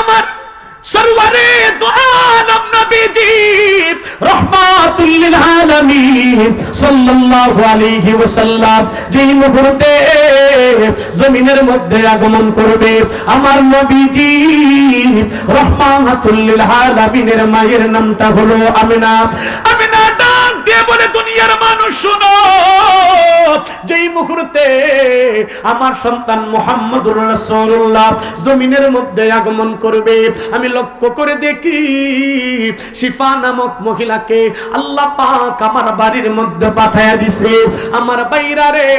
আমার সরওয়ারে দু আলম নবীজি রাহমাতুল লিল আলামিন সাল্লাল্লাহু আলাইহি ওয়াসাল্লাম যেই মুহূর্তে জমিনের মধ্যে আগমন করবে, আমার নবীজি রাহমাতুল লিল আলামিনের মায়ের নামটা হলো আমিনা। আমিনা ডাক দিয়ে বলে, দুনিয়ার মানুষ শুনো, যেই মুহূর্তে আমার সন্তান মুহাম্মদুর রাসূলুল্লাহ জমিনের মধ্যে আগমন করবে, আমি লক্ষ্য করে দেখি শিফা নামক মহিলাকে আল্লাহ পাক আমার বাড়ির মধ্যে পাঠায়া দিছে। আমার বাইরা রে,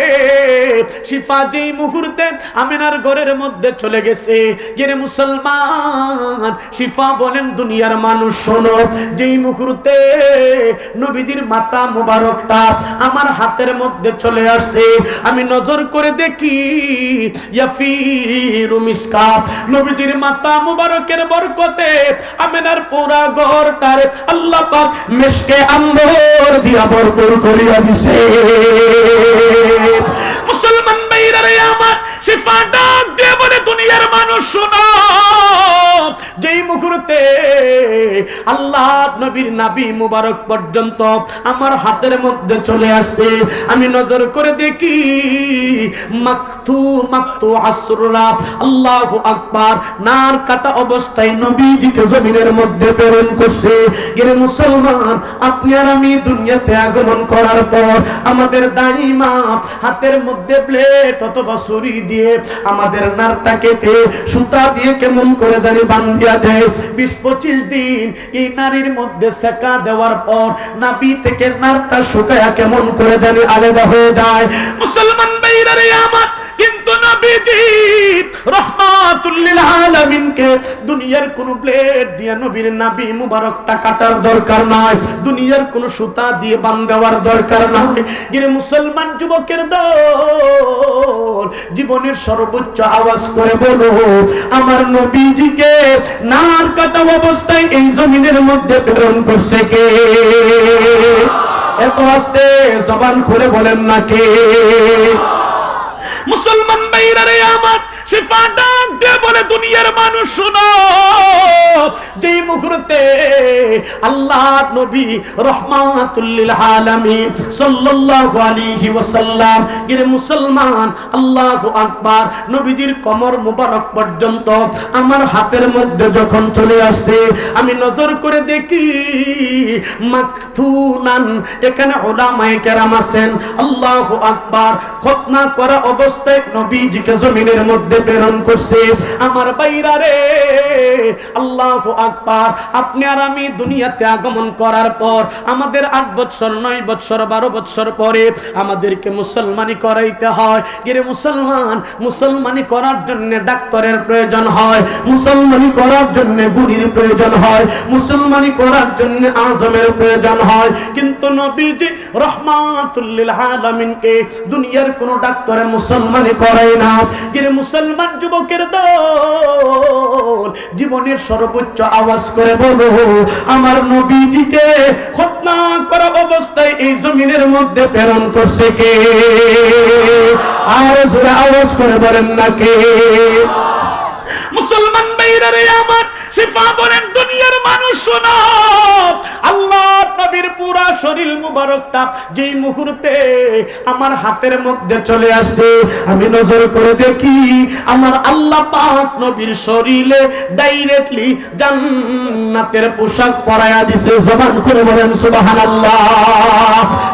শিফা যেই মুহূর্তে আমিনার ঘরের মধ্যে চলে গেছে, গেরে মুসলমান, শিফা বলেন দুনিয়ার মানুষ শোনো, যেই মুহূর্তে নবীজির মাথা মুবারকটা আমার হাতের মধ্যে চলে আসছে, আমি নজর করে দেখি ইয়াফিরু মিসকাত, নবীজির মাথা মুবারকের বরকতে আমিনার পুরা ঘরটারে আল্লাহ পাক মিশকে আম্বর দিয়া ভরপুর করিয়া দিছে। মুসলমান ভাইরা রে আমার, শিফা ডাক দিয়ে বলে, দুনিয়ার মানুষ শোনো, যেই মুহূর্তে আল্লাহ নবীর নাভি মুবারক পর্যন্ত আমার হাতের মধ্যে চলে আসছে, আমি নজর করে দেখি মাকতু আসরুরা, আল্লাহু আকবার, নার কাটা অবস্থায় নবীজিকে জমিনের মধ্যে প্রেরণ করছে। গেরে মুসলমান, আপনি আর আমি দুনিয়াতে আগমন করার পর আমাদের দাইমা হাতের মধ্যে প্লেট অথবা ছুরি দিয়ে আমাদের নারটা কেটে সুতা দিয়ে কেমন করে জানি বান্ধিয়া দেয়। 20-25 দিন এই নারীর মধ্যে সেকা দেওয়ার পর নাভি থেকে নারটা শুকায়া কেমন করে জানি আলাদা হয়ে যায়। মুসলমান ভাইরা রে আমার, কিন্তু নবীজি রাহমাতুল লিল আলামিনকে দুনিয়ার কোন ব্লেড দিয়ে নবীর নাভি মুবারকটা কাটার দরকার নাই, দুনিয়ার কোন সুতা দিয়ে বাঁধ দেওয়ার দরকার নাই। গিরে মুসলমান যুবকের দল, জীবনের সর্বোচ্চ আওয়াজ করে বলো, আমার নবীজিকে নার কাটা অবস্থায় এই জমিনের মধ্যে প্রেরণ করছে কে? এত আস্তে জবান খুলে বলেন না কে? মুসলমান ভাইরা রে আমার, শিফা ডাক দিয়ে বলে, দুনিয়ার মানুষ শুনো, যেই মুহূর্তে আল্লাহ নবী রাহমাতুল লিল আলামিন সাল্লাল্লাহু আলাইহি ওয়াসাল্লাম, গিরে মুসলমান, আল্লাহু আকবার, নবীজির কোমর মুবারক পর্যন্ত আমার হাতের মধ্যে যখন চলে আসছে, আমি নজর করে দেখি মাকতুনান, এখানে উলামায়ে কেরাম আছেন, আল্লাহু আকবার, খতনা করা অবস্থায় নবীজিকে জমিনের মধ্যে প্রেরণ করছে। আমার বাইরা রে, আল্লাহু আকবার, আপনি আর আমি দুনিয়াতে আগমন করার পর আমাদের 8 বছর 9 বছর 12 বছর পরে আমাদেরকে মুসলমানি করাইতে হয়। গিরে মুসলমান, মুসলমানি করার জন্য ডাক্তারের প্রয়োজন হয়, মুসলমানি করার জন্য গুরুর প্রয়োজন হয়, মুসলমানি করার জন্য আজমের প্রয়োজন হয়, কিন্তু নবীজি রাহমাতুল লিল আলামিনকে দুনিয়ার কোন ডাক্তারে মুসলমানি করায় না। গিরে মুসলমান যুবকের দল, জীবনের সর্বোচ্চ আওয়াজ করে বলো, আমার নবীজিকে খতনা করা অবস্থায় এই জমিনের মধ্যে প্রেরণ করছে কে? আর জোরে আওয়াজ করে বলেন না কে? মুসলমান ভাইরা রে আমার, শিফা বলেন, দুনিয়ার মানুষ শোনো, আল্লাহ নবীর পুরা শরীর মুবারকটা যেই মুহূর্তে আমার হাতের মধ্যে চলে আসছে, আমি নজর করে দেখি আমার আল্লাহ পাক নবীর শরীরে ডাইরেক্টলি জান্নাতের পোশাক পরায়া দিছে। জবান করে বলেন সুবহানাল্লাহ।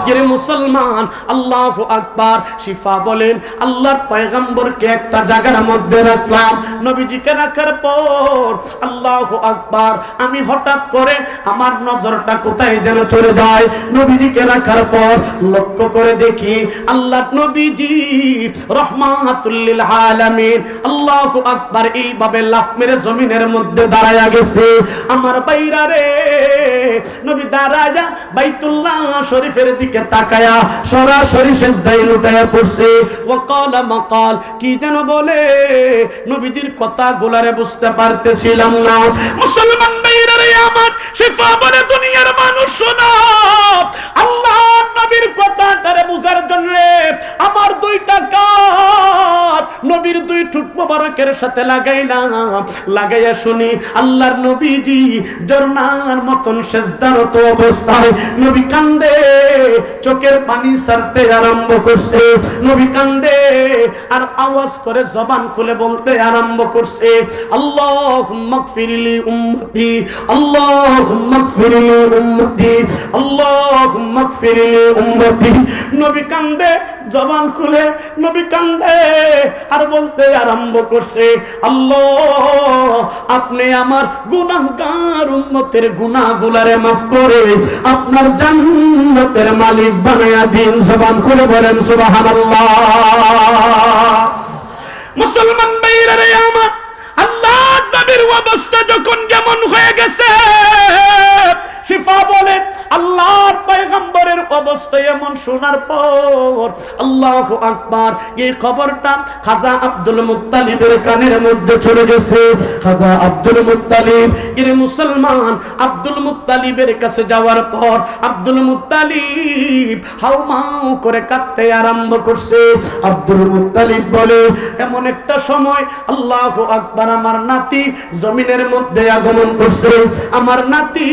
গিরে মুসলমান, আল্লাহু আকবার, শিফা বলেন, আল্লাহর পয়গম্বরকে একটা জায়গার মধ্যে রাখলাম, নবীজিকে রাখার পর আল্লাহু আকবার, আমি হঠাৎ করে আমার নজরটা কোথায় যেন চলে যায়। নবীজিকে রাখার পর লক্ষ্য করে দেখি আল্লাহর নবীজি রাহমাতুল লিল আলামিন, আল্লাহু আকবার, এইভাবে লাফ মেরে জমিনের মধ্যে দাঁড়ায়া গেছে। আমার বাইরা রে, নবী দাঁড়ায়া বাইতুল্লাহ শরীফের দিকে তাকায়া সরাসরি সিজদায় লুটায়া পড়ছে। ওয়াকালা মাকাল, কি যেন বলে, নবীজির কথাগুলারে বুঝতে পারতেছিলাম না। মুসলমান ভাইরা রে আমার, শিফা বলে, দুনিয়ার মানুষ শোনো, আল্লাহ নবীর কথাটারে বুঝার জন্য আমার দুইটা কান নবীর দুই ঠোঁট মোবারকের সাথে লাগাইলাম, লাগাইয়া শুনি আল্লাহর নবীজি ঝর্ণার মতন সেজদারত অবস্থায় নবী কান্দে, চোখের পানি ছাড়তে আরম্ভ করছে, নবী কান্দে আর আওয়াজ করে জবান খুলে বলতে আরম্ভ করছে, আল্লাহুম্মা গফিরলি উম্মতি, আল্লাহুম্মা গফিরলি উম্মতি, আল্লাহুম্মা গফিরলি উম্মতি। নবী কান্দে, জবান খুলে নবী কান্দে আর বলতে আরম্ভ করছে, আল্লাহ আপনি আমার গুনাহগার উম্মতের গুনাহগুলারে মাফ করে আপনার জান্নাতের মালিক বানায়া দিন। জবান খুলে বলেন সুবহানাল্লাহ। মুসলমান ভাইরা রে আমার, আল্লাহ নবীর অবস্থা যখন যেমন হয়ে গেছে, শিফা বলে আল্লাহর পয়গম্বরের অবস্থা এমন শোনার পর আল্লাহু আকবার, এই খবরটা খাজা আব্দুল মুত্তালিবের কানের মধ্যে চলে গেছে। খাজা আব্দুল মুত্তালিব এর মুসলমান আব্দুল মুত্তালিবের কাছে যাওয়ার পর আব্দুল মুত্তালিব হাউমাউ করে কাঁদতে আরম্ভ করছে। আব্দুল মুত্তালিব বলে, এমন একটা সময় আল্লাহু আকবার, আমার নাতি জমিনের মধ্যে আগমন করছে। আমার নাতি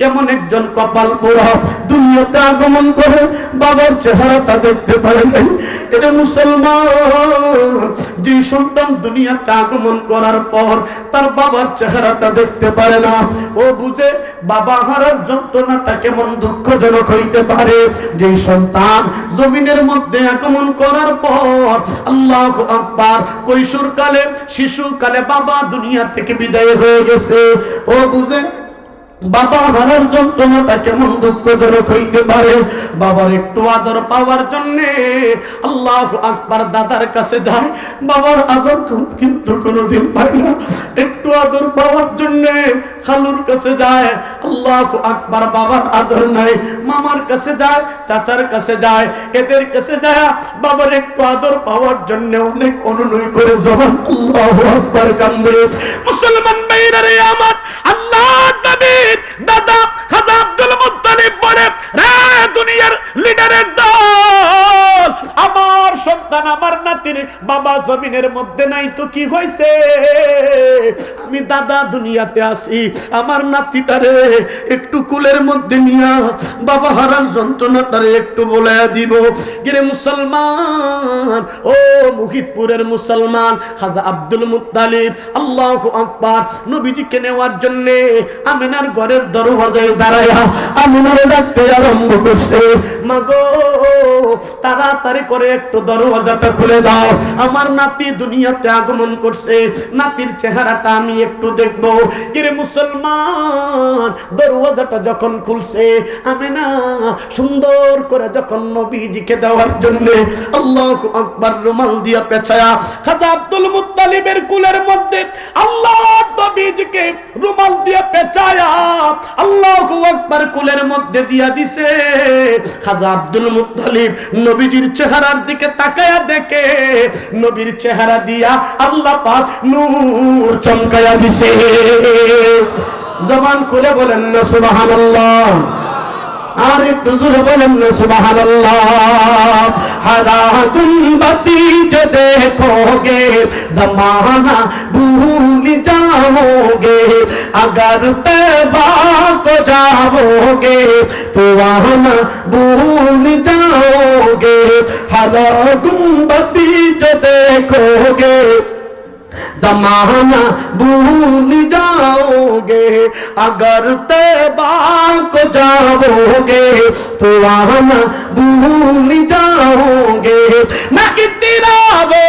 এমন একজন কপাল পোড়া দুনিয়াতে আগমন করে বাবার চেহারাটা দেখতে পারে নাই। এটা মুসলমান, যে সন্তান দুনিয়াতে আগমন করার পর তার বাবার চেহারাটা দেখতে পারে না, ও বুঝে বাবা হারার যন্ত্রণাটা কেমন দুঃখজনক হইতে পারে। যে সন্তান জমিনের মধ্যে আগমন করার পর আল্লাহু আকবার, কৈশোরকালে শিশুকালে বাবা দুনিয়া থেকে বিদায় হয়ে গেছে, ও বুঝে বাবা হারার যন্ত্রণাটা কেমন দুঃখজনক হইতে পারে। বাবার একটু আদর পাওয়ার জন্য আল্লাহু আকবার দাদার কাছে যায়, বাবার আদর কিন্তু কোনোদিন পায় না। একটু আদর পাওয়ার জন্য খালুর কাছে যায়, আল্লাহু আকবার বাবার আদর নাই। মামার কাছে যায়, চাচার কাছে যায়, এদের কাছে যায় বাবার একটু আদর পাওয়ার জন্য অনেক অনুনয় করে জবান আল্লাহু আকবার কান্দে। মুসলমান ভাইরা রে আমার, আল্লাহ নবীর দাদা খাজা আব্দুল মুত্তালিব বলে, রে দুনিয়ার লিডারের দল, আমার সন্তান আমার নাতির বাবা জমিনের মধ্যে নাই তো কি হয়েছে, আমি দাদা দুনিয়াতে আসি, আমার নাতিটারে একটু কুলের মধ্যে নিয়া বাবা হারার যন্ত্রণাটারে একটু বলে দিব। গিরে মুসলমান, ও মুহিতপুরের মুসলমান, খাজা আব্দুল মুত্তালিব আল্লাহু আকবার নবীজিকে নেওয়ার জন্য আমিনার ঘরের দরওয়াজায় দাঁড়ায়া আমিনার ডাকতে আরম্ভ করছে, মাগো তাড়াতাড়ি করে একটু দরওয়াজাটা খুলে দাও, আমার নাতি দুনিয়াতে আগমন করছে, নাতির চেহারাটা আমি একটু দেখবো। কিরে মুসলমান, দরওয়াজাটা যখন খুলছে আমিনা সুন্দর করে যখন নবীজিকে দেওয়ার জন্য আল্লাহু আকবার রুমাল দিয়া পেঁচায়া খাজা আব্দুল মুত্তালিবের কুলের মধ্যে আল্লাহ নবীজিকে রুমাল দিয়া পেঁচায়া আল্লাহু আকবার কুলের মধ্যে দিয়া দিছে। খাজা আব্দুল মুত্তালিব নবীজির চেহারার দিকে তাকায়া দেখে নবীর চেহারা দিয়া আল্লাহ পাক নূর চমকায়া দিছে। জবান খুলে বলেন না সুবহানাল্লাহ, আর একটু জোরে বলেন না সুবহানাল্লাহ। हरा गुंबदी जो देखोगे जमाना भूल जाओगे, अगर तैबा को जाओगे तो वहाँ भूल जाओगे। हरा गुंबदी जो देखोगे जमाना भूल जाओगे, अगर तैबा को जाओगे तो वहाँ भूल जाओगे। न इतना वो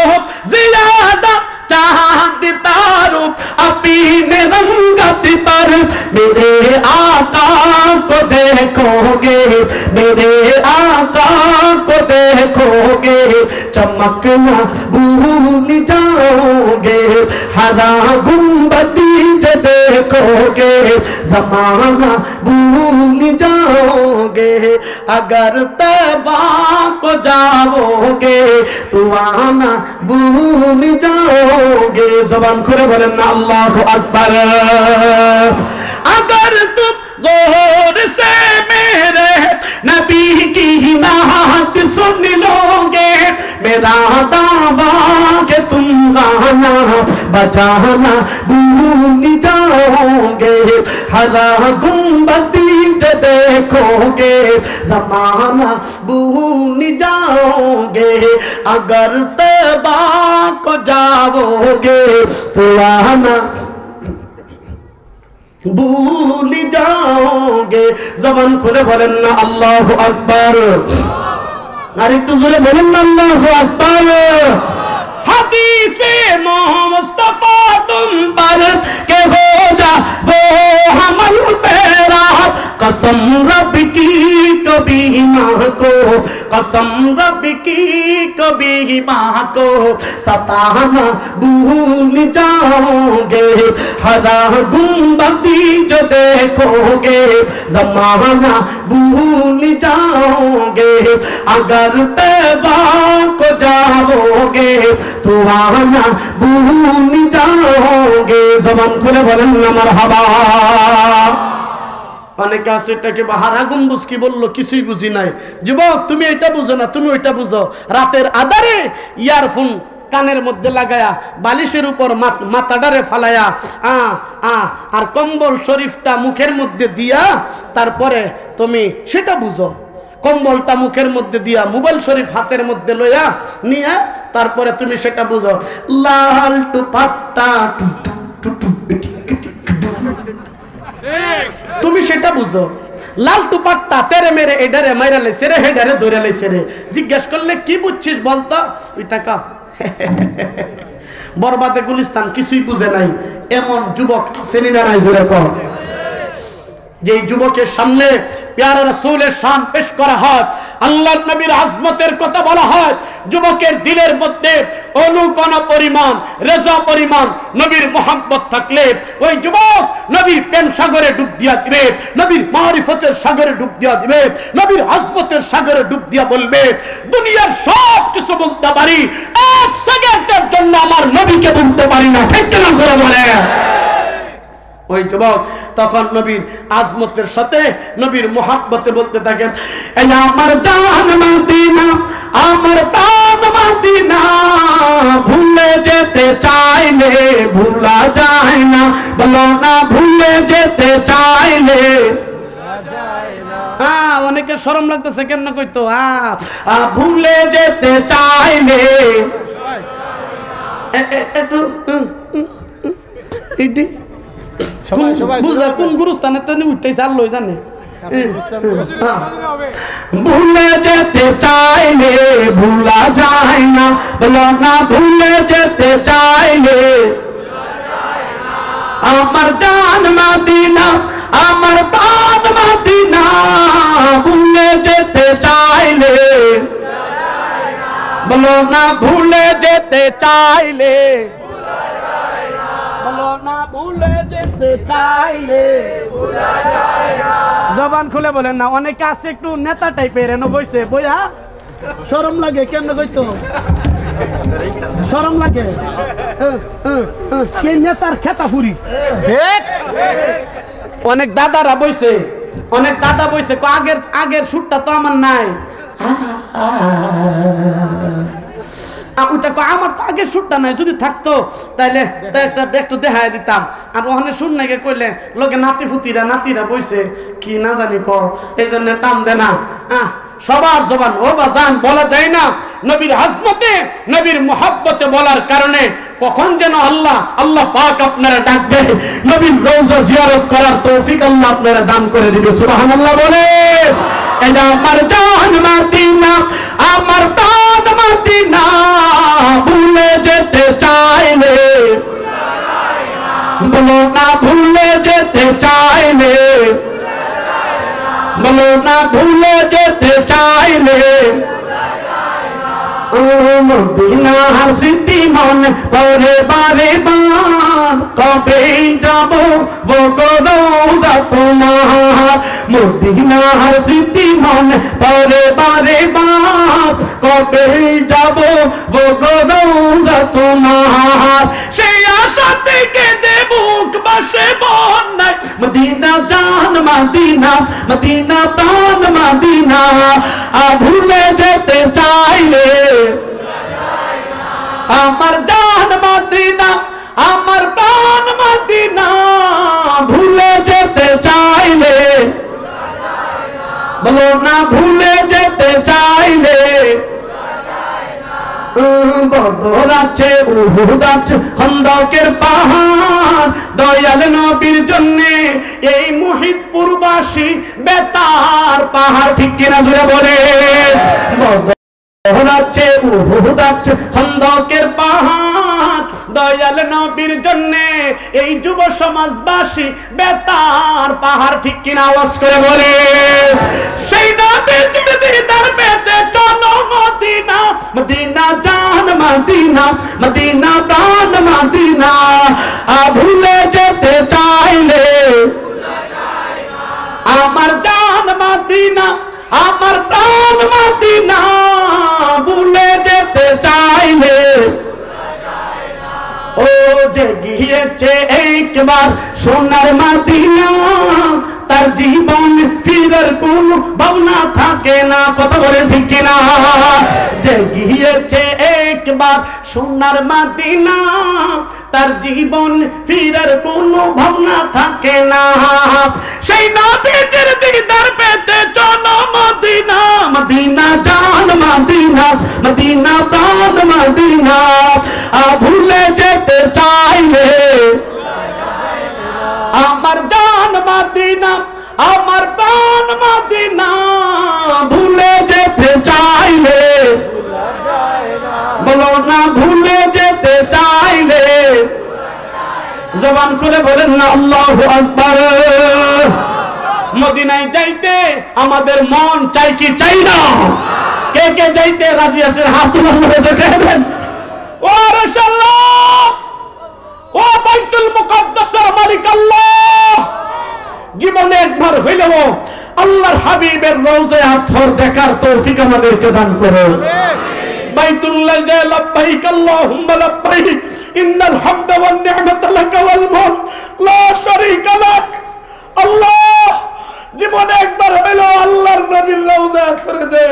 ज्यादा चांद तारो अपने रंगत पर मेरे आका को देखोगे, मेरे आका को देखोगे, चमकना भूल जाओगे। हरा गुंबदी जो देखोगे जमाना भूल जाओगे, अगर तैबा को जाओगे तो आना भूल जाओगे। जबान खुले बोलें ना अल्लाहु अकबर। अगर तुम गौर से मेरे नबी की नात सुन लोगे मेरा दावा के तुम गाना बजाना भूल जाओगे हरा गुंबदी देखोगे जमाना भूल जाओगे अगर तौबा को जाओगे तो आना भूल जाओगे। जबान खुले बोलें ना अल्लाहु अकबर, और एक जोरे बोलें ना अल्लाहु अकबर। हदीसे मुस्तफा तुम पर के हो जा वो हमल पेरा कसम रब की कभी माँ को कसम रब की कभी माँ को सताना भूल जाओगे हरा गुंबदी जो देखोगे जमाना भूल जाओगे अगर तौबा को जाओगे तो आना भूल जाओगे। जबान खुले बोलें ना मरहबा। অনেকে আছে এটাকে বাহারা গম্বুজ কি বললো কিছুই বুঝি নাই। যুবক তুমি এটা বুঝো না, তুমি ওইটা বুঝো। রাতের আধারে ইয়ারফোন কানের মধ্যে লাগায়া বালিশের উপর মাথাটারে ফালায়া আর কম্বল শরীফটা মুখের মধ্যে দিয়া তারপরে তুমি সেটা বুঝো। কম্বলটা মুখের মধ্যে দিয়া মোবাইল শরীফ হাতের মধ্যে লইয়া নিয়া তারপরে তুমি সেটা বুঝো। লাল টুপাট্টা তুমি সেটা বুঝো। লাল টুপাট্টা তেরে মেরে এডারে মাইরা লাইছে রে হেডারে ধরে লাইছে রে। জিজ্ঞেস করলে কি বুঝছিস বলতো, ওই টাকা বরবাদে গুলিস্তান কিছুই বুঝে নাই এমন যুবক আসেনি না নাই জোরে কর। যে যুবকের সামনে প্যারা রাসূলের শান পেশ করা হয়, আল্লাহর নবীর আজমতের কথা বলা হয়, যুবকের দিলের মধ্যে অনুকণা পরিমাণ রেজা পরিমাণ নবীর মোহাম্মত থাকলে ওই যুবক নবীর প্রেম সাগরে ডুব দিয়া দিবে, নবীর মারিফতের সাগরে ডুব দিয়া দিবে, নবীর আজমতের সাগরে ডুব দিয়া বলবে দুনিয়ার সব কিছু বলতে পারি, এক সেকেন্ডের জন্য আমার নবীকে বলতে পারি না। ঠিক না করে বলে ওই যুবক তখন নবীর আজমতের সাথে নবীর মোহাব্বতে বলতে থাকে এই আমার জান মদিনা আমার প্রাণ মদিনা ভুলে যেতে চাইলে ভুলা যায় না, বলো না ভুলে যেতে চাইলে অনেকে শরম লাগতেছে কেন কইতো ভুলে যেতে চাইলে একটু কোন গুরুস্থানে উঠতেছে আল্লাহ জানে। ভুলে যেতে চাইলে ভুলা যায় না, বলো না ভুলে যেতে চাইলে আমার জান মদিনা আমার প্রাণ মদিনা ভুলে যেতে চাইলে, বলো না ভুলে যেতে চাইলে, বলো না ভুলে যেতে চাইলে। জবান খুলে বলেন না। অনেকে আছে একটু নেতা টাইপের এনে বইছে বইয়া শরম লাগে কেমনে কইতো শরম লাগে কে নেতার খেতা ফুরি। অনেক দাদারা বইছে, অনেক দাদা বইছে আগের সুরটা তো আমার নাই। আমার তো আগের সুরটা নাই, যদি থাকতো তাইলে একটু দেখায় দিতাম। আর ওখানে সুর নাকি কইলে লোকে নাতি ফুতিরা নাতিরা বইছে কি না জানি ক এই জন্য টান দে না। সবার জবান ও বাজান বলা যায় না। নবীর আজমতে নবীর মুহাব্বতে বলার কারণে কখন যেন আল্লাহ পাক আপনারা ডাক দেয়, নবীর রওজা জিয়ারত করার তৌফিক আল্লাহ আপনারা দান করে দিবে। সুবহানাল্লাহ বলে এটা আমার জান মদিনা আমার প্রাণ মদিনা ভুলে যেতে চাইলে, বলো না ভুলে যেতে চাইলে, বলো না ভুলে যেতে চাইলে মদিনার স্মৃতি মনে পড়ে বারে বার, কবে যাব বগরৌজা তোমার, মদিনার স্মৃতি মনে পড়ে বারে বার, কবে যাব বগরৌজা তোমার, সেই আশা থেকে দেবুক বাসে বন্যায় মদিনা জান মদিনা মদিনা প্রাণ মদিনা ভুলে যেতে চাইলে আমার জান মদিনা আমার প্রাণ মদিনা ভুলে যেতে চাইলে বলো না ভুলে যেতে চাইলে বদর আছে উহুদ আছে খন্দকের পাহাড় দয়াল নবীর জন্য এই মুহিতপুরবাসী বেতার পাহাড় ঠিক কিনা জুড়ে বলে বদর আছে উহুদ আছে খন্দকের পাহাড় দয়াল নবীর জন্য এই যুব সমাজবাসী বেতার পাহাড় ঠিক কিনা আওয়াজ করে বলে সেই নবীর দিদার পেতে চলো মদিনা মদিনা জান মদিনা মদিনা প্রাণ মদিনা ভুলে যেতে চাইলে আমার জান মদিনা আমার প্রাণ মদিনা ভুলে যেতে চাইলে ও যে গিয়েছে একবার সোনার মদিনা তার জীবন ফিরার কোন ভাবনা থাকে না কথা বলেন ঠিক কিনা যে গিয়েছে একবার সোনার মদিনা তার জীবন ফিরার কোন ভাবনা থাকে না সেই নবীর দিদার পেতে চলো মদিনা মদিনা জান মদিনা মদিনা প্রাণ মদিনা ভুলে যেতে চাইলে আমার জান মদিনা আমার প্রাণ মদিনা ভুলে যেতে চাইলে বলো না ভুলে যেতে চাইলে জবান করে বলেন না আল্লাহু আকবার মদিনায় যাইতে আমাদের মন চাই কি চাই না কে কে যাইতে রাজি আছেন হাত তুলে দেখাবেন ও রাসূলুল্লাহ ও বাইতুল মুকাদ্দাসের মালিক আল্লাহ জীবনে একবার হইলেও আল্লাহর হাবিবের রওজা আতহর দেখার তৌফিক আমাদেরকে দান করুন বাইতুল্লাহ যে লব্বাইক আল্লাহুম্মা লব্বাইক ইন্নাল হামদা ওয়ান নি'মাতা লাক ওয়াল মুলক লা শারীকা লাক আল্লাহ জীবনে একবার হইলেও আল্লাহর নবীর রওজা আতহরে যে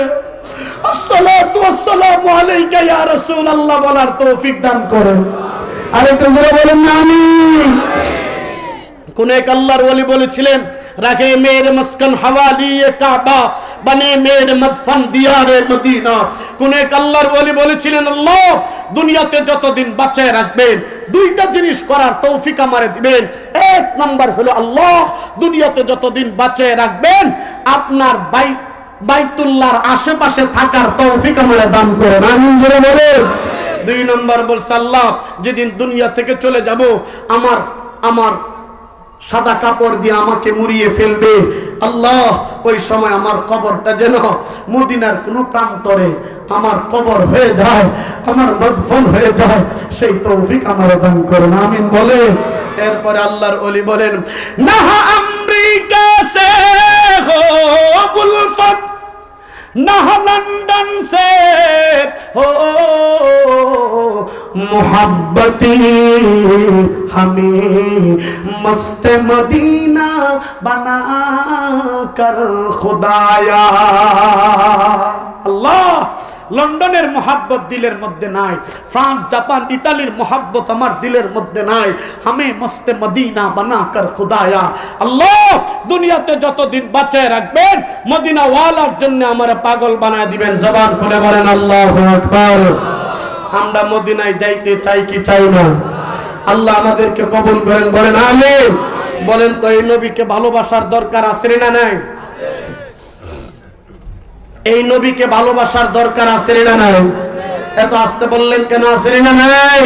আসসালাতু ওয়াসসালামু আলাইকা ইয়া রাসূলুল্লাহ বলার তৌফিক দান করুন আরেকটু জোরে বলেন না আমিন কোন এক আল্লাহর ওলি বলেছিলেন রাখে মেরে মস্কন হওয়ালি কাবা বনে মেরে মদফন দিয়ারে মদিনা কোন এক আল্লাহর ওলি বলেছিলেন আল্লাহ দুনিয়াতে যতদিন বাঁচায় রাখবেন দুইটা জিনিস করার তৌফিক আমারে দিবেন এক নাম্বার হলো আল্লাহ দুনিয়াতে যতদিন বাঁচায় রাখবেন আপনার বাইতুল্লাহর আশেপাশে থাকার তৌফিক আমারে দান করেন আমিন জোরে বলেন দুই নাম্বার বলছে আল্লাহ যেদিন দুনিয়া থেকে চলে যাব আমার সাদা কাপড় দিয়ে আমাকে মুড়িয়ে ফেলবে আল্লাহ ওই সময় আমার কবরটা যেন মদিনার কোন প্রান্তরে আমার কবর হয়ে যায় আমার মদফন হয়ে যায় সেই তৌফিক আমার দান করুন আমিন বলে এরপরে আল্লাহর ওলি বলেন না আমেরিকা সে হো গুলফত ना लंदन से हो मोहब्बती हमें मस्त मदीना बना कर खुदाया अल्लाह লন্ডনের মোহাব্বত দিলের মধ্যে নাই ফ্রান্স জাপান ইতালির মোহাব্বত আমার দিলের মধ্যে নাই আমি মস্তে মদিনা বানাকর খুদায়া আল্লাহ দুনিয়াতে যতদিন বাঁচায় রাখবেন মদিনা ওয়ালার জন্য আমারে পাগল বানায় দিবেন জবান খুলে বলেন আল্লাহু আকবার আমরা মদিনায় যাইতে চাই কি চাই না আল্লাহ আমাদেরকে কবুল করেন বলেন আমিন বলেন তো এই নবীকে ভালোবাসার দরকার আছে না নাই এই নবীকে ভালোবাসার দরকার আছে না নাই এত আস্তে বললেন কেন আছে না নাই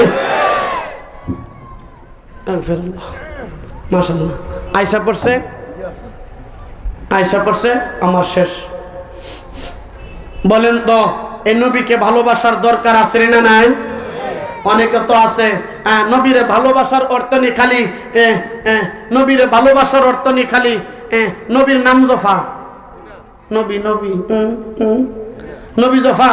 মাশাআল্লাহ আয়েশা পড়ছে আমার শেষ বলেন তো এই নবীকে ভালোবাসার দরকার আছে না নাই অনেকে তো আছে নবীরে ভালোবাসার অর্থ নি খালি নবীরে ভালোবাসার অর্থ নি খালি নবীর নাম জফা নবী নবী নবী জফা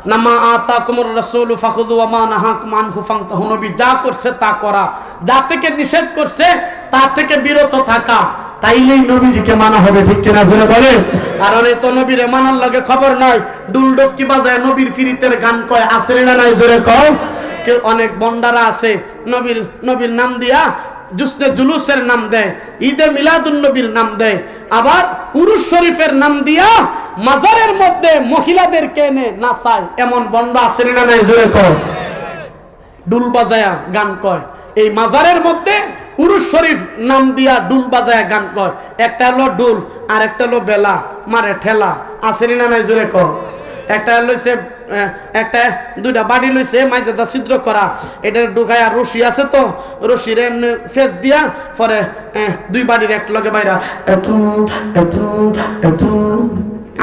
নামা আতাকুমুর রাসূলু ফাখুযু ওয়া মা নাহাকুম আনহু ফান্তাহু নবী যা করছে তা করা যা থেকে নিষেধ করছে তা থেকে বিরত থাকা তাইলেই নবীজিকে মানা হবে, ঠিক কিনা জোরে বলে? কারণ এই তো নবীরে মানার লাগে খবর নাই, ডুলডোক কি বাজায় নবীর ফিরিতের গান কয়, আসলে না নাই জোরে কও? কেউ অনেক বন্ডারা আছে নবীর নাম দিয়া জুসনে জুলুসের নাম দেয়, ঈদে মিলাদুন নবীর নাম দেয়, আবার উরুস শরীফের নাম দিয়া মাজারের মধ্যে মহিলাদেরকে এনে নাচায়, এমন বন্ড আছে না নাই জোরে কও? ডুল বাজায়া গান কয়, এই মাজারের মধ্যে উরুস শরীফ নাম দিয়া ডুল বাজায়া গান কয়। একটা হলো ডুল আর একটা হলো বেলা মারে ঠেলা, আছে না নাই জোরে কও? একটা লইছে, একটা দুইটা বাড়ি লইছে মাইজাদা ছিদ্র করা, এটা ঢুকায় আর রশি আছে তো রশির ফেস দিয়া পরে দুই বাড়ির এক লগে বাইরা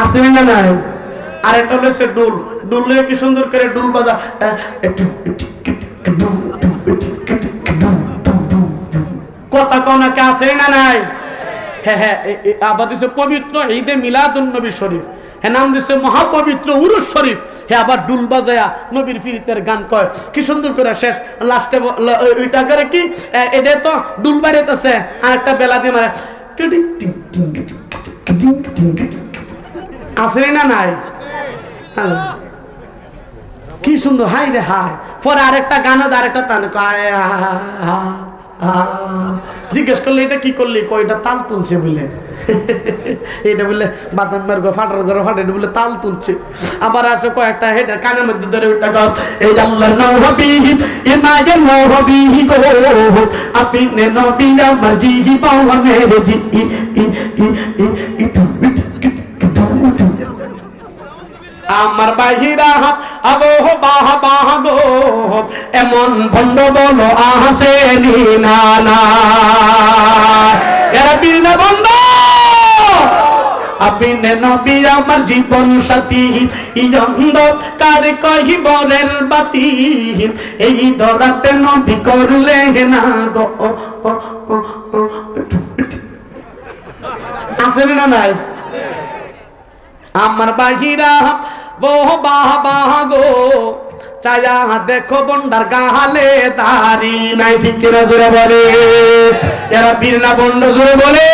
আছে না নাই? আর একটা লইছে ডুল, ডুল লইয়ে কি সুন্দর করে ডুল বাজা, কথা কনাকে আছে না নাই? হ্যাঁ হ্যাঁ, আবার দিছে পবিত্র ঈদে মিলাদুন নবী শরীফ, হ্যাঁ নাম দিছে মহাপবিত্র উরুস শরীফ, হ্যাঁ আবার ডুল বাজায়া নবীর ফিরিতের গান কয়, কি সুন্দর করে শেষ লাস্টে ওইটা করে কি, এটা তো ডুল বাড়িতেছে আর একটা বেলা দিয়ে মারে, আছে না নাই? কি সুন্দর, হাই রে হাই। পরে আরেকটা গান, আরেকটা তান, জিজ্ঞেস করলে এটা কি করলি, কয়টা তাল তুলছে বলে, এটা বলে বাদাম মার গো ফাটার ঘরে ফাটে, এটা বলে তাল তুলছে। আবার আসে কয়েকটা হেডে কানের মধ্যে ধরে ওটা গাও, এই আল্লাহর নবী এ মায়ের নবী গো, আপনি নবী আমার জি পাওয়া মেরে জি আমার বাহিরা আবো বাহ বাহ গো, এমন ভণ্ড বলো আসে না না, এরা বীর না বন্ধ, আপনি নবী আমার জীবন সাথী, কার কহিবরের বাতি, এই ধরাতে নবী করলে না গো, আছে না নাই? আমার বাহিরা বহু বাহ বাহ গো, চায়া দেখো বন্ডার গালে দাড়ি নাই, ঠিক কিনা জোরে বলে? এরা বীর না বন্ড জোরে বলে?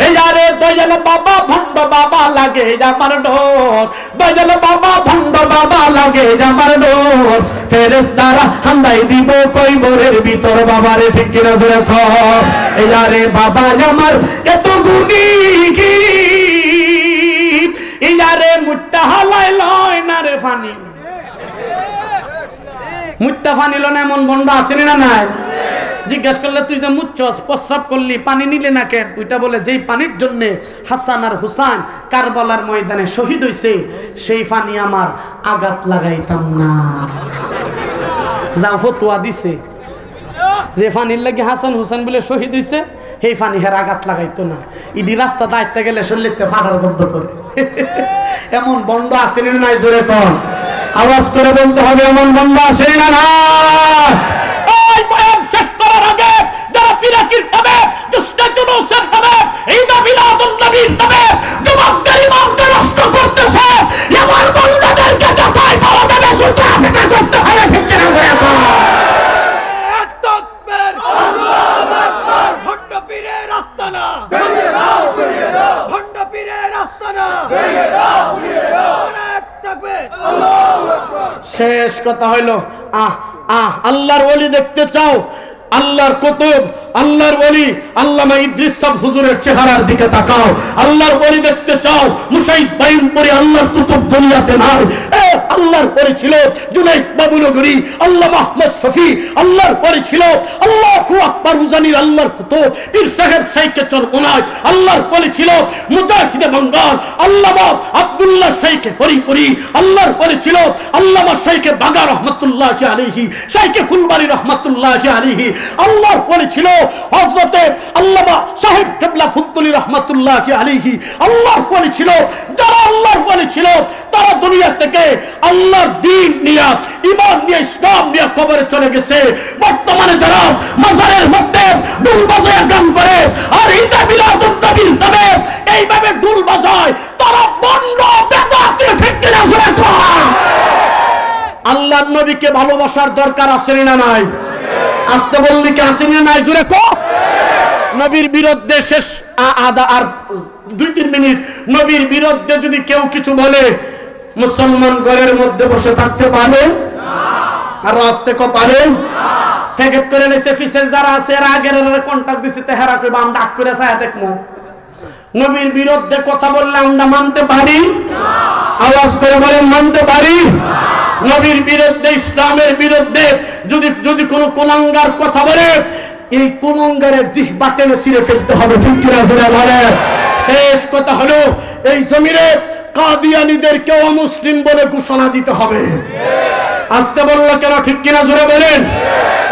এই যারে দয়াল বাবা ভণ্ড বাবা লাগে আমার ডোর, দয়াল বাবা ভণ্ড বাবা লাগে আমার ডোর, ফেরেশতারা হামদাই দিব কই মোরের ভিতর বাবারে, ঠিক কিনা জোরে কও? এই যারে বাবা আমার এত গুণী কি, ইয়ারে মুট্টা হালাই লয় না রে ফানি, মুট্টা ফানি লো না, এমন বন্ধ আছে না নাই? জিজ্ঞেস করলে তুই যে মুচ্ছস প্রস্রাব করলি পানি নিলে না কেন, ওইটা বলে যেই পানির জন্য হাসান আর হুসাইন কারবালার ময়দানে শহীদ হইছে, সেই পানি আমার আঘাত লাগাইতাম না। যা ফতোয়া দিছে যে ফানির লাগে হাসান হুসাইন বলে শহীদ হইছে, সেই ফানি হের আঘাত লাগাইতো না, ইডি রাস্তা দায়িত্ব গেলে শরীরতে ফাটার গন্ধ করে। এমন বন্ধ আছে না নাই জোরে কর? আওয়াজ করে বলতে হবে, এমন বন্ধ আছে না না? ওই বয়ান শেষ করার আগে যারা পিরাকির হবে, দুষ্ট জুলুসের হবে, ঈদ মিলাদুন নবীর হবে, যুবকদের ইমানকে নষ্ট করতেছে, এমন বন্ধদেরকে যতই বড় দেবে সুতা পেটা করতে হবে, ঠিক কিনা জোরে কর? তাকবীর, আল্লাহু আকবার। ভণ্ড পীরের আস্তানা ভেঙে দাও, ঘুরিয়ে দাও, ভণ্ড পীরের আস্তানা ভেঙে দাও, ঘুরিয়ে দাও, তাকবীর, আল্লাহু আকবার। শেষ কথা হইল, আল্লাহর ওলি দেখতে চাও, আল্লাহর কুতুব, আল্লাহর ওলি আল্লামা ইদ্রিস সাহেব হুজুরের চেহারার দিকে তাকাও। আল্লাহর ওলি দেখতে চাও, মুসাইদ বাইনপুরি আল্লাহর কুতুব দুনিয়াতে নাই। আল্লাহর পরে ছিল জুনাইদ বাবুনগরী, আল্লামা আহমদ শফি, আল্লাহর পরে ছিল আল্লাহু আকবার উজানির আল্লাহর কুতুব পীর সাহেব শাইখে চরমোনাই, আল্লাহর পরে ছিল মুজাহিদে বাঙ্গাল আল্লামা আব্দুল্লাহ শাইখে হরিপুরি, আল্লাহর পরে ছিল আল্লামা শাইখে বাগা রহমাতুল্লাহি আলাইহি, শাইখে ফুলবাড়ি রহমাতুল্লাহি আলাইহি, আল্লাহর পরে ছিল হযরতে আল্লামা সাহেব কিবলা ফুলতুলি রহমাতুল্লাহি আলাইহি, আল্লাহর পরে ছিল যারা আল্লাহর পরে ছিল তারা দুনিয়া থেকে আল্লাহর দ্বীন নিয়ে ঈমান নিয়ে ইসলাম নিয়ে কবরে চলে গেছে। বর্তমানে যারা মাজারের মধ্যে ডুল বাজায় গান করে আর ঈদ মিলাদুন নবীর নামে এইভাবে ডুল বাজায়, তারা বন্ড বেদাতি, ঠিক কিনা জোরে কর? আল্লাহর নবীকে ভালোবাসার দরকার আছে না নাই? আসতে বললি কি আসেনি নাই? জোরে কো। নবীর বিরুদ্ধে শেষ আধা আর 2-3 মিনিট, নবীর বিরুদ্ধে যদি কেউ কিছু বলে মুসলমান ঘরের মধ্যে বসে থাকতে পারে না। আর আসতে কো পারে না। ফেকেট করে নিছে ফিসের যারা আছে এর আগের কন্টাক্ট দিছে তেহারা কইবা আমরা আগ করে ছায়া দেখমু। নবীর বিরুদ্ধে কথা বললে আমরা মানতে পারি না। আওয়াজ করে বলেন মানতে পারি না। নবীর বিরুদ্ধে, ইসলামের বিরুদ্ধে যদি কোনো কুলাঙ্গার কথা বলে, এই কুলাঙ্গারের জিহ্বা টেনে ছিঁড়ে ফেলতে হবে। ঠিক কিনা জোরে বলে। শেষ কথা হলো, এই জমিনে কাদিয়ানীদেরকে অমুসলিম বলে ঘোষণা দিতে হবে। আসতে বললো কেন? ঠিক কিনা জোরে বলেন।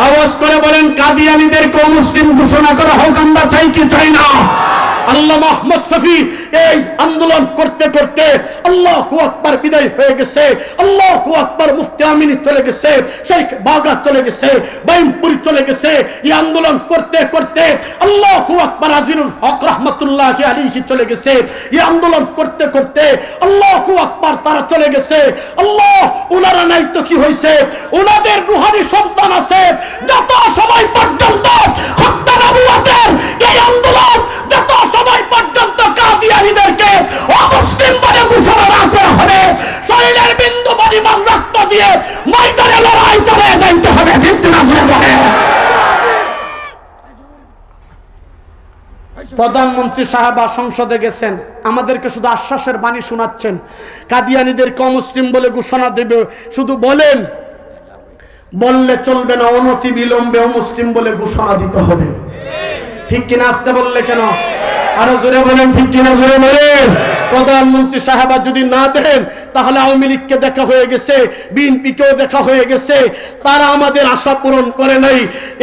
আওয়াজ করে বলেন, কাদিয়ানীদেরকে অমুসলিম ঘোষণা করা হোক, আমরা চাই কি চাই না? আল্লাহ মোহাম্মদ শফি এই আন্দোলন করতে করতে আল্লাহু আকবার বিদায় হয়ে গেছে, আল্লাহু আকবার মুফতি আমিনী চলে গেছে, শেখ বাগা চলে গেছে, বাইমপুরি চলে গেছে। এই আন্দোলন করতে করতে আল্লাহু আকবার আজিজুল হক রাহমাতুল্লাহি আলাইহি চলে গেছে। এই আন্দোলন করতে করতে আল্লাহু আকবার তারা চলে গেছে। আল্লাহ, উনারা নাই তো কি হয়েছে? উনাদের রূহানি সন্তান আছে। যত সময় পর্যন্ত হত্যা নবুয়তের এই আন্দোলন, যত সময় পর্যন্ত কাদিয়ানীদেরকে অমুসলিম বলে ঘোষণা না করা হবে, শরীরের বিন্দু পরিমাণ রক্ত দিয়ে ময়দানে লড়াই চালিয়ে যাইতে হবে। ঠিক না? প্রধানমন্ত্রী সাহেব সংসদে গেছেন, আমাদেরকে শুধু আশ্বাসের বাণী শোনাচ্ছেন, কাদিয়ানীদেরকে অমুসলিম বলে ঘোষণা দেবে। শুধু বলেন, বললে চলবে না, অনতি বিলম্বে অমুসলিম বলে ঘোষণা দিতে হবে। ঠিক কিনা? আসতে বললে কেন? আরো জোরে বলেন, ঠিক কিনা জোরে বলেন। প্রধানমন্ত্রী সাহেব যদি না দেন, তাহলে আওয়ামী লীগকে দেখা হয়ে গেছে, বিএনপিকেও দেখা হয়ে গেছে, তারা আমাদের আশা পূরণ করে নাই।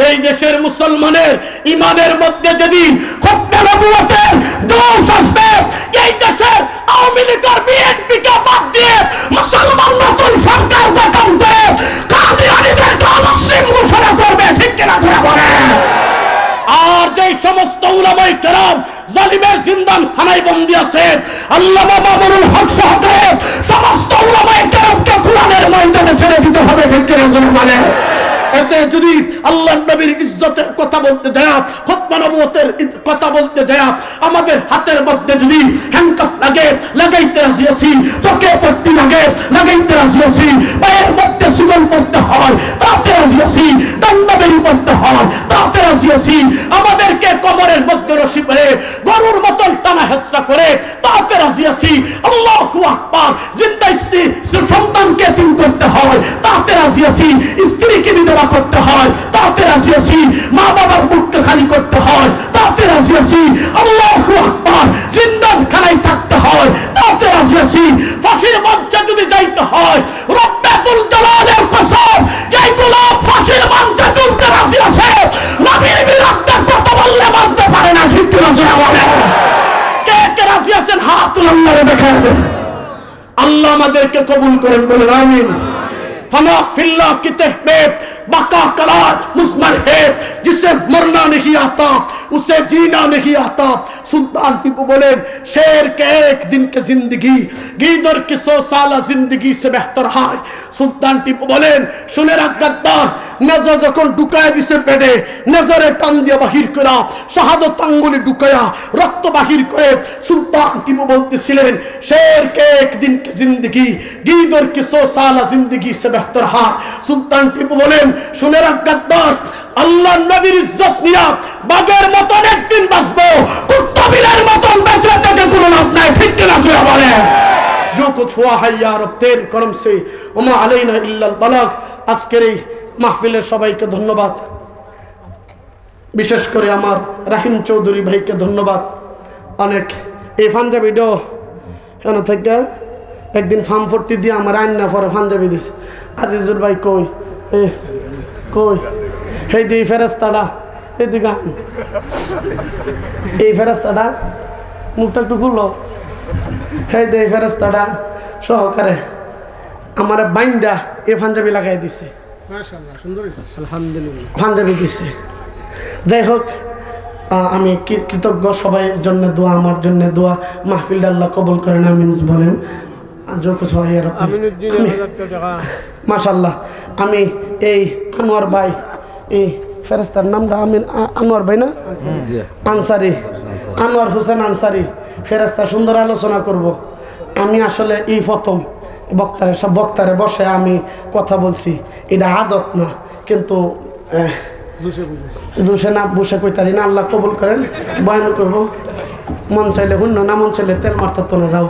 এই দেশের মুসলমানের ইমানের মধ্যে যেদিন খতমে নবুয়তের দোষ আসবে, এই দেশের আওয়ামী লীগ আর বিএনপিকে বাদ দিয়ে মুসলমান নতুন সরকার গঠন করে কাদিয়ানীদেরকে অমুসলিম ঘোষণা করবে। ঠিক কিনা জোরে বলেন। আর যে সমস্ত উলামায়ে কেরাম জালিমের জিন্দান খানায় বন্দী আছে, আল্লামা মামুনুল হক সহকারে সমস্ত উলামায়ে কেরামকে কোরআনের ময়দানে ছেড়ে দিতে হবে। ঠিক কিনা জোরে বলেন। এতে যদি আল্লাহর নবীর ইজ্জতের কথা বলতে যায়, খতমে নবুয়তের কথা বলতে যায়, আমাদের হাতের মধ্যে যদি হ্যান্ডকাফ লাগে, লাগাইতে রাজি আছি, চোখে পট্টি লাগে, লাগাইতে রাজি আছি, পায়ের মধ্যে শিকল পড়তে হয়, তাতে রাজি আছি, দণ্ডবেরি পড়তে হয়, তাতে রাজি আছি, আমাদেরকে কবরের মধ্যে রশি পরে গরুর মতন টানা হেঁচড়া করে, তাতে রাজি আছি। আল্লাহু আকবার। জিন্দা স্ত্রী সন্তানকে এতিম করতে হয়, তাতে রাজি আছি। স্ত্রীকে বিধবা করতে হয়, তাতে রাজি আছি। মা বাবার বুককে খালি করতে হয়, তাতে রাজি আছি। আল্লাহু আকবার। জিন্দান খানায় থাকতে হয়, তাতে রাজি আছি। ফাঁসির মঞ্চে যদি যাইতে হয়, রব্বাতুল জালালের কসম, এইগুলো ফাঁসির মঞ্চে তুলতে রাজি আছে। নবীর বিরুদ্ধে কথা বললে মানতে পারে না। ঠিক না বলে? কে কে রাজি আছেন? হাত তুলে দেখান। আল্লাহ আমাদেরকে কবুল করেন, বলেন আমিন। फना फिल्ला की तहमेद बका कलाज मुस्मर है, जिसे मरना नहीं आता उसे जीना नहीं आता। सुल्तान टीपू बोले, शेर के एक दिन की जिंदगी गीदड़ की 100 साला जिंदगी से बेहतर है। सुल्तान टीपू बोले, सुने रा गद्दार नजर যখন ঢুকায় দিছে পেটে, নজরে টান দিয়ে বাহির করা, শাহাদত আঙ্গুলে ঢুকায়া রক্ত বাহির করে সুলতান টিপু বলতেছিলেন, শের কে এক দিন কি জিंदगी गीदड़ की 100 साला जिंदगी से बेहतर है। সুলতান টিপু বলেন, শুনে রাখ গদ্দার, আল্লাহর নবীর ইজ্জত নিয়া বাঘের মতন একদিন বাঁচবো, কুত্তাবিলের মতন বেঁচে থেকে কোনো লাভ নাই। ঠিক কিনা সুরা বলে? जो कुछ हुआ है या रब तेरे करम से वमा अलैना इल्ला अल बलाग। আজকের এই মাহফিলের সবাইকে ধন্যবাদ, বিশেষ করে আমার রাহিম চৌধুরী ভাইকে ধন্যবাদ অনেক। এই পাঞ্জাবিটাও কেন থেকে একদিন ফার্ম ফোর্টি দিয়ে আমার আইন না পরে পাঞ্জাবি দিছে। আজিজুল ভাই কই? কই এই যে ফেরেস্তাটা এদিকে, এই ফেরেস্তাটা মুখটা একটু খুললো, এই যে ফেরেস্তাটা সহকারে আমার বাইন্দা এই পাঞ্জাবি লাগাই দিছে। মাশাআল্লাহ, সুন্দর হইছে, আলহামদুলিল্লাহ, পাঞ্জাবি দিছে। যাই হোক, আমি কৃতজ্ঞ, সবাই জন্য দোয়া, আমার জন্য দোয়া, মাহফিলটা আল্লাহ কবুল করেন, আমিন বলেন। মাশাআল্লাহ, আমি এই আনোয়ার ভাই, এই ফেরেস্তার নামটা আমিন আনোয়ার ভাই না, আনসারি, আনোয়ার হোসেন আনসারি। ফেরেস্তা সুন্দর আলোচনা করব। আমি আসলে এই প্রথম সব বক্তারে বসে আমি কথা বলছি, এটা আদত না, কিন্তু জোশে না বসে কইতারি না। আল্লাহ কবুল করেন, বয়ান করবো। মন চাইলে হুন্ন না, মন চাইলে তেল মারতে তো না যাও।